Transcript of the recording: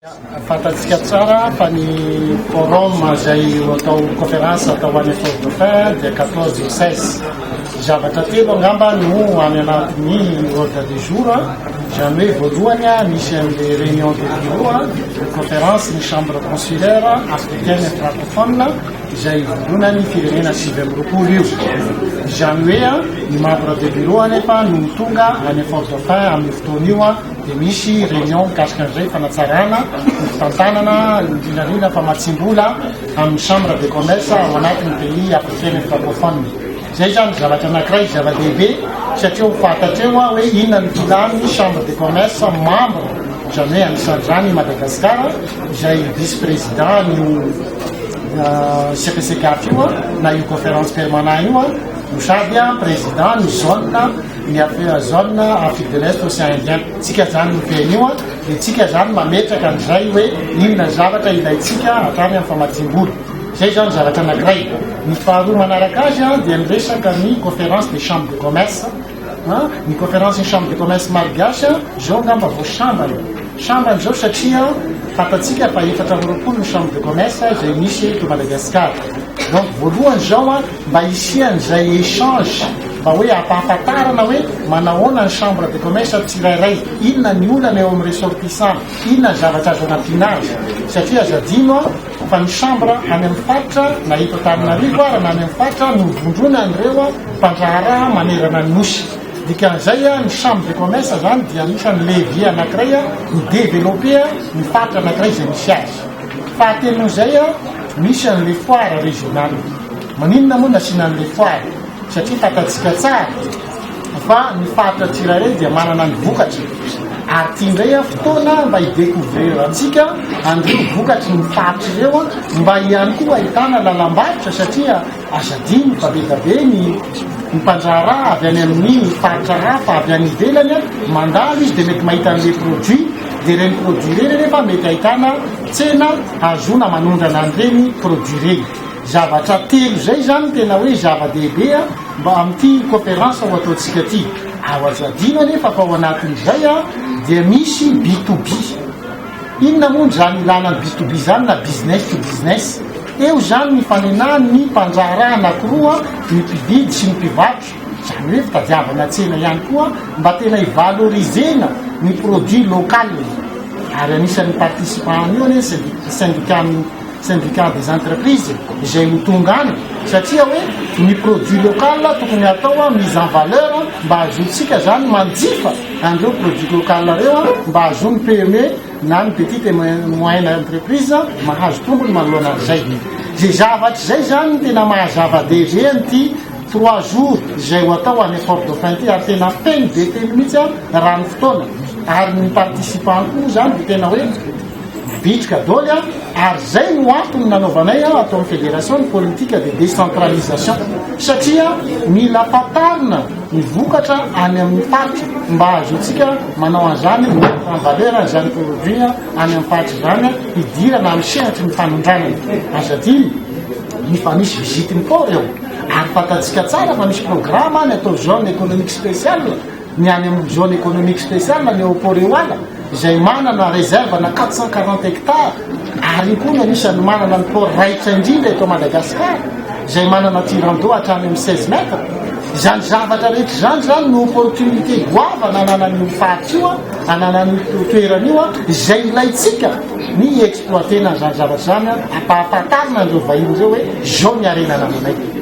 Fantatsika tsara fa ny forum zay atao conférence atao any Fort-dauphin dia 14 au 16 zavatra telo angamba no any anatin'ny ordre du jour zany hoe voalohany misy an'le réunion de bureau conférence ny chambre consulaire africaine et francophone izay voalonany firenena 20 io zany hoe ny membre de bureau anefa no tonga any Fort-dauphin amin'ny fotoana io dia misy réunion mikasika an'izay fanatsarana fitantanana indrindrandrindra famatsimbola amin'ny chambre de commerce ao anatin'ny pays africaine et francophone zay zany zavatra anankiray zava-dehibe satria ho fantatreo hoe inona ny filan'ny chambre de commerce membre zany hoe anisan'izany Madagascar izay vice président io CPCCAF io na io conférence permanent io no sady président ny zone ny zone Afrique de l'Est Océan Indien tsika zany no feny io dia tsika zany mametraka an'izay hoe inona zavatra ilaitsika hatrany amin'ny famatsim-bola zay zany zavatra anankiray ny faharoa manaraka azy dia niresaka ny conférence des chambres de commerce ny conférence ny chambre de commerce malgasy zao ngamba vo chambre zao satria fantatsika fa 420 ny chambre de commerce zay misy eto Madagascar donc voalohany zao mba isian'izay échange mba hoe ampahafantarana hoe manahoana ny chambre de commerce tsirairay inona ny olana eo amin'ny ressortissant inona ny zavatra azo anatinazy satria azadino fa ny chambre any amin'ny faritra na eto Antananarivo ary na any amin'ny faritra no vondrona an'ireo mpandrahara manerana ny nosy dikan'izay ny chambre de commerce zany dia anisan'ny levier anankiray ny développer ny faritra anankiray izay misy azy fahatelon'izay misy an'le foire régionale maninona moa nasiana an'le foire satria fantatsika tsara fa ny faritra tsirairay dia manana ny vokatra ary tiandray fotoana mba hidécouvrir antsika andreo vokatry ny faritra ireo mba ihany koa ahitana lalam-barotra satria azadiny fa betabe ny mpandrahara avy any amin'ny faritra hafa avy any ivelany mandalo izy dia mety mahita an'le produit dia reny produit reny rehefa mety ahitana tsena azona manondrana an'ireny produit reny zavatra telo zay zany tena hoe zava-dehibe mba amin'ity conférence ho ataontsika ty ao azadino anefa fa ao anatin'izay dia misy B2B inona moa zany ilana ny B2B zany na business to business eo zany ny fanenany mpandrahara anankiroa ny mpividy sy ny mpivarotra zany hoe fitadiavana tsena ihany koa mba tena hivalorisena ny produit local ary anisan'ny participant io ane syndicat des entreprises izay ho tonga any satria hoe ny produit local tokony atao mise en valeur mba azontsika zany manjifa andreo produit local reo mba azony PME na ny petite et moyenne entreprise mahazo tombony manoloana an'izay zay zavatra zay zany tena mahazava-dehibe an'ity 3 jours izay ho atao any Fort-dauphin ty ary tena feny be telo mihitsy raha ny fotoana ary ny participant koa zany dia tena hoe bitrika doly ary zay no antony nanaovanay atao amin'ny fédération politique de décentralisation satria mila fatarina ny vokatra any amin'ny faritra mba azontsika manao an'izany en valeur an'izany produit any amin'ny faritra zany hidirana amin'ny sehatry ny fanondranana azadiny ny fa misy visite mipor eo ary fantatsika tsara fa misy programme ny atao zone économique spéciale ny any amin'ny zone économique spéciale ny Oporeoala izay manana réserve na 440 hectares ary koa anisany manana ny port raitra indrindra eto Madagascar izay manana tirando hatrany amin'ny 16 mètres zany zavatra rehetra zany no opportunité goavana ananan'io faritra io ananan'io toerana io izay ilaitsika ny exploitena zany zavatra zany ampahafantarina andreo vahiny zao hoe zao ny arenana ananay